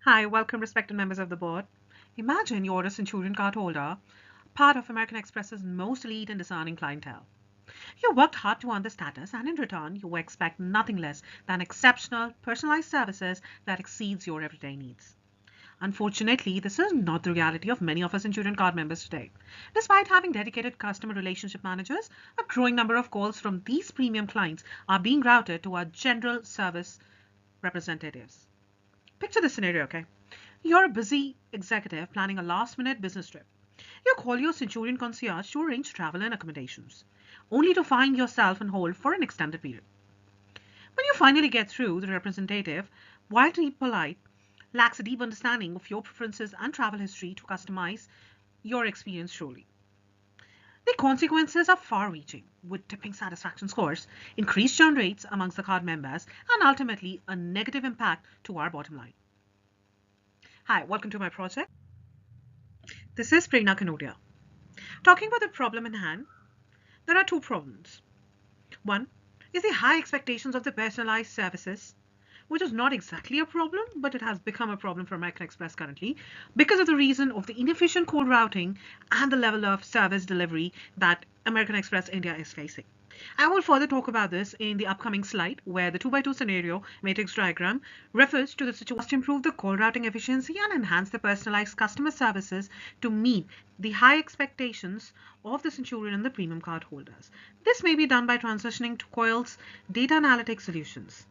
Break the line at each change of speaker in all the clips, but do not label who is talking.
Hi, welcome respected members of the board. Imagine you're a Centurion card holder, part of American Express's most elite and discerning clientele. You worked hard to earn the status, and in return, you expect nothing less than exceptional, personalized services that exceeds your everyday needs. Unfortunately, this is not the reality of many of our Centurion card members today. Despite having dedicated customer relationship managers, a growing number of calls from these premium clients are being routed to our general service representatives. Picture this scenario, okay? You're a busy executive planning a last minute business trip. You call your Centurion concierge to arrange travel and accommodations, only to find yourself on hold for an extended period. When you finally get through, the representative, while to be polite, lacks a deep understanding of your preferences and travel history to customize your experience truly. The consequences are far reaching, with tipping satisfaction scores, increased churn rates amongst the card members, and ultimately a negative impact to our bottom line. Hi, welcome to my project. This is PRERNAA KANODIA. Talking about the problem in hand, there are two problems. One is the high expectations of the personalized services, which is not exactly a problem, but it has become a problem for American Express currently because of the reason of the inefficient code routing and the level of service delivery that American Express India is facing. I will further talk about this in the upcoming slide where the 2x2 scenario matrix diagram refers to the situation to improve the call routing efficiency and enhance the personalized customer services to meet the high expectations of the Centurion and the premium card holders. This may be done by transitioning to Coegil's data analytics solutions.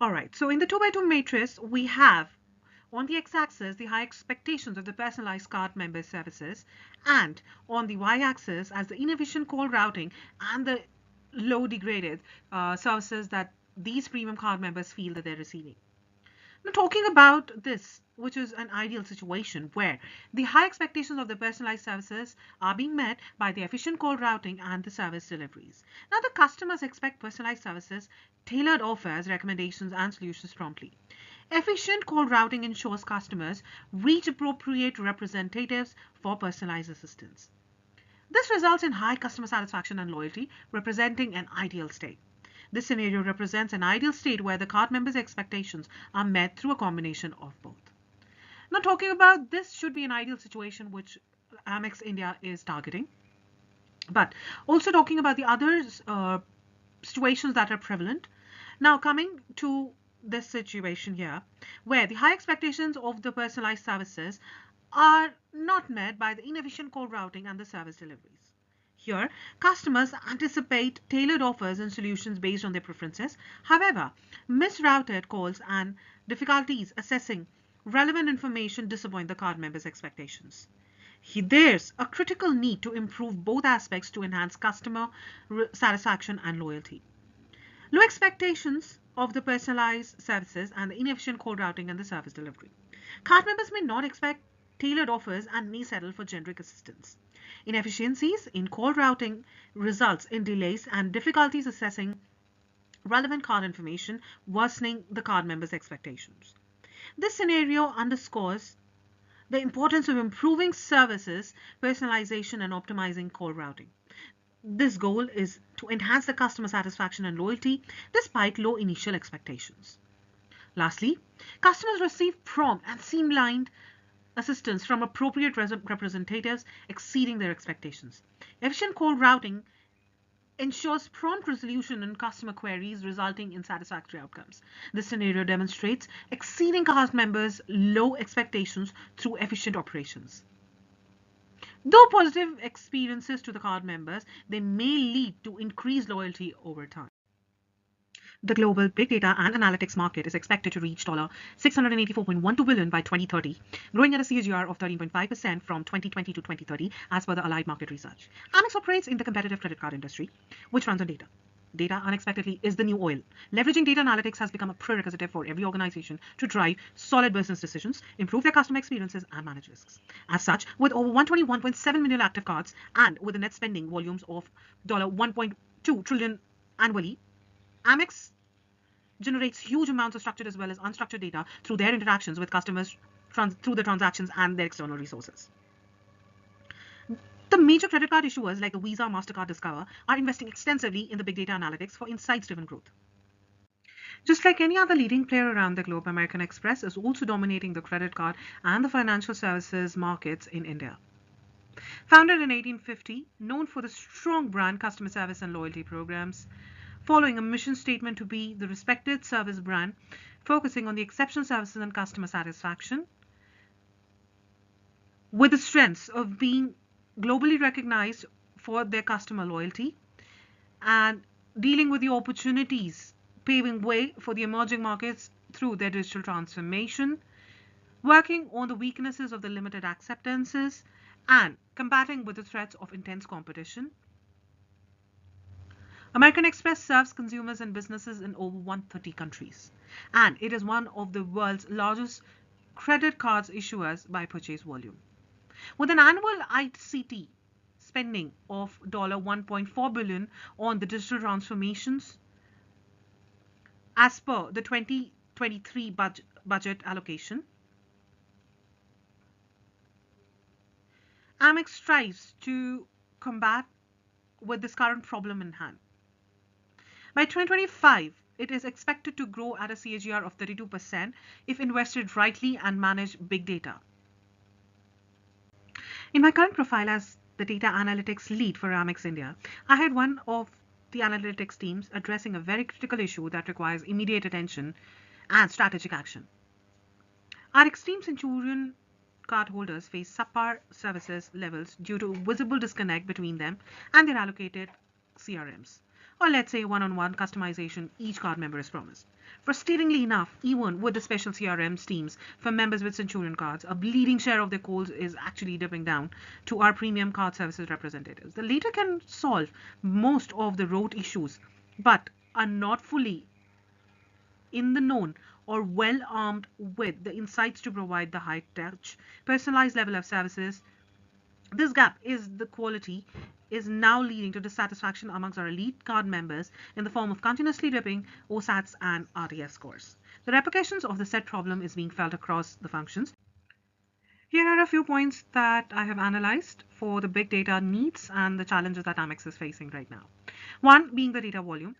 All right, so in the 2x2 matrix, we have on the x-axis the high expectations of the personalized card member services, and on the y-axis as the inefficient call routing and the low degraded services that these premium card members feel that they're receiving. Now, talking about this, which is an ideal situation where the high expectations of the personalized services are being met by the efficient call routing and the service deliveries. Now, the customers expect personalized services, tailored offers, recommendations, and solutions promptly. Efficient call routing ensures customers reach appropriate representatives for personalized assistance. This results in high customer satisfaction and loyalty, representing an ideal state. This scenario represents an ideal state where the card members' expectations are met through a combination of both. Now, talking about this should be an ideal situation which Amex India is targeting, but also talking about the other situations that are prevalent. Now, coming to this situation here, where the high expectations of the personalized services are not met by the inefficient call routing and the service deliveries. Here, customers anticipate tailored offers and solutions based on their preferences. However, misrouted calls and difficulties assessing relevant information disappoint the card members' expectations. There's a critical need to improve both aspects to enhance customer satisfaction and loyalty. Low expectations of the personalized services and the inefficient call routing and the service delivery. Card members may not expect tailored offers and may settle for generic assistance. Inefficiencies in call routing results in delays and difficulties assessing relevant card information, worsening the card members' expectations. This scenario underscores the importance of improving services, personalization, and optimizing call routing. This goal is to enhance the customer satisfaction and loyalty despite low initial expectations. Lastly, customers receive prompt and streamlined assistance from appropriate representatives exceeding their expectations. Efficient call routing ensures prompt resolution in customer queries resulting in satisfactory outcomes. This scenario demonstrates exceeding cast members' low expectations through efficient operations. Though positive experiences to the card members, they may lead to increased loyalty over time. The global big data and analytics market is expected to reach $684.12 billion by 2030, growing at a CAGR of 13.5% from 2020 to 2030, as per the Allied Market Research. Amex operates in the competitive credit card industry, which runs on data. Data, unexpectedly, is the new oil. Leveraging data analytics has become a prerequisite for every organization to drive solid business decisions, improve their customer experiences, and manage risks. As such, with over 121.7 million active cards and with a net spending volumes of $1.2 trillion annually, Amex generates huge amounts of structured as well as unstructured data through their interactions with customers through the transactions and their external resources. The major credit card issuers like the Visa, MasterCard, Discover are investing extensively in the big data analytics for insights-driven growth. Just like any other leading player around the globe, American Express is also dominating the credit card and the financial services markets in India. Founded in 1850, known for the strong brand, customer service, and loyalty programs, following a mission statement to be the respected service brand, focusing on the exceptional services and customer satisfaction, with the strengths of being globally recognized for their customer loyalty and dealing with the opportunities, paving way for the emerging markets through their digital transformation, working on the weaknesses of the limited acceptances, and combating with the threats of intense competition. American Express serves consumers and businesses in over 130 countries, and it is one of the world's largest credit cards issuers by purchase volume. With an annual ICT spending of $1.4 billion on the digital transformations as per the 2023 budget allocation, Amex strives to combat with this current problem in hand. By 2025, it is expected to grow at a CAGR of 32% if invested rightly and managed big data. In my current profile as the data analytics lead for Amex India, I had one of the analytics teams addressing a very critical issue that requires immediate attention and strategic action. Our extreme Centurion cardholders face subpar services levels due to visible disconnect between them and their allocated CRMs, or let's say one-on-one customization each card member is promised. Frustratingly enough, even with the special CRM teams for members with Centurion cards, a bleeding share of their calls is actually dipping down to our premium card services representatives. The latter can solve most of the rote issues, but are not fully in the known or well armed with the insights to provide the high touch, personalized level of services. This gap is the quality is now leading to dissatisfaction amongst our elite card members in the form of continuously dipping OSATs and RTS scores. The repercussions of the said problem is being felt across the functions. Here are a few points that I have analyzed for the big data needs and the challenges that Amex is facing right now. One being the data volume.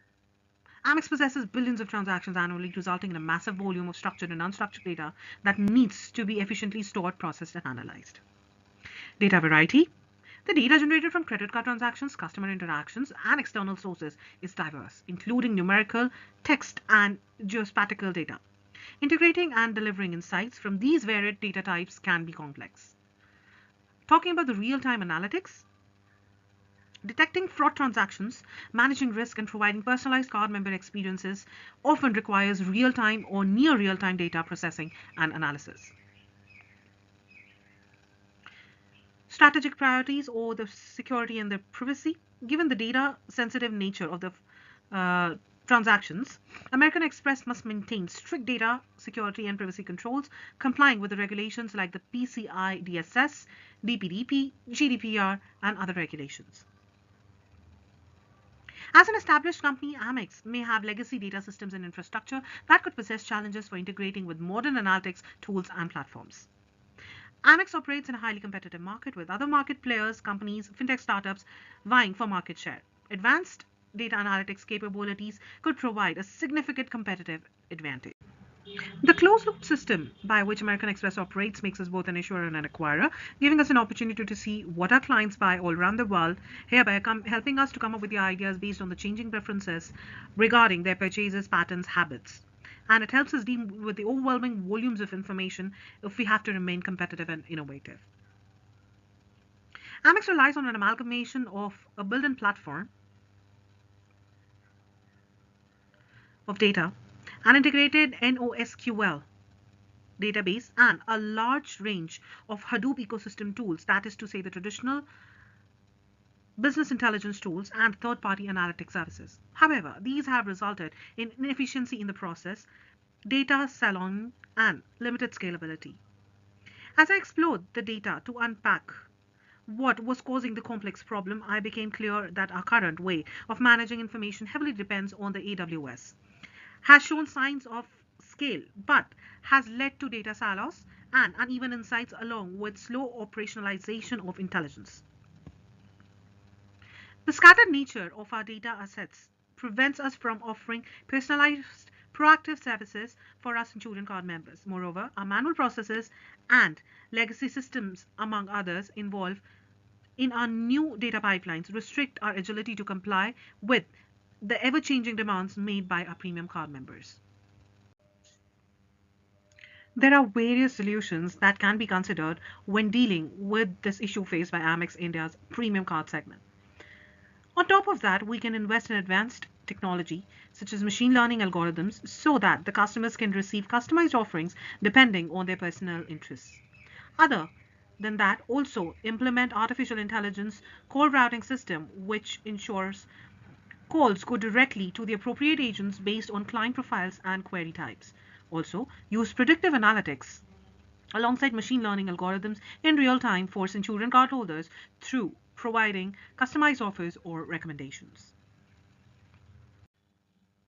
Amex possesses billions of transactions annually, resulting in a massive volume of structured and unstructured data that needs to be efficiently stored, processed, and analyzed. Data variety. The data generated from credit card transactions, customer interactions, and external sources is diverse, including numerical, text, and geospatial data. Integrating and delivering insights from these varied data types can be complex. Talking about the real-time analytics, detecting fraud transactions, managing risk, and providing personalized card member experiences often requires real-time or near real-time data processing and analysis. Strategic priorities or the security and the privacy. Given the data sensitive nature of the transactions, American Express must maintain strict data security and privacy controls, complying with the regulations like the PCI DSS, DPDP, GDPR, and other regulations. As an established company, Amex may have legacy data systems and infrastructure that could possess challenges for integrating with modern analytics tools and platforms. Amex operates in a highly competitive market with other market players, companies, fintech startups vying for market share. Advanced data analytics capabilities could provide a significant competitive advantage. The closed-loop system by which American Express operates makes us both an issuer and an acquirer, giving us an opportunity to see what our clients buy all around the world, hereby helping us to come up with the ideas based on the changing preferences regarding their purchases, patterns, habits. And it helps us deal with the overwhelming volumes of information if we have to remain competitive and innovative. Amex relies on an amalgamation of a built-in platform of data, an integrated NoSQL database, and a large range of Hadoop ecosystem tools, that is to say the traditional business intelligence tools and third-party analytic services. However, these have resulted in inefficiency in the process, data silo, and limited scalability. As I explored the data to unpack what was causing the complex problem, I became clear that our current way of managing information heavily depends on the AWS, has shown signs of scale, but has led to data silos and uneven insights along with slow operationalization of intelligence. The scattered nature of our data assets prevents us from offering personalized proactive services for us insurance card members. Moreover, our manual processes and legacy systems, among others, involve in our new data pipelines restrict our agility to comply with the ever-changing demands made by our premium card members. There are various solutions that can be considered when dealing with this issue faced by Amex India's premium card segment. On top of that, we can invest in advanced technology such as machine learning algorithms so that the customers can receive customized offerings depending on their personal interests. Other than that, also implement artificial intelligence call routing system which ensures calls go directly to the appropriate agents based on client profiles and query types. Also, use predictive analytics alongside machine learning algorithms in real time for insurance cardholders through providing customized offers or recommendations.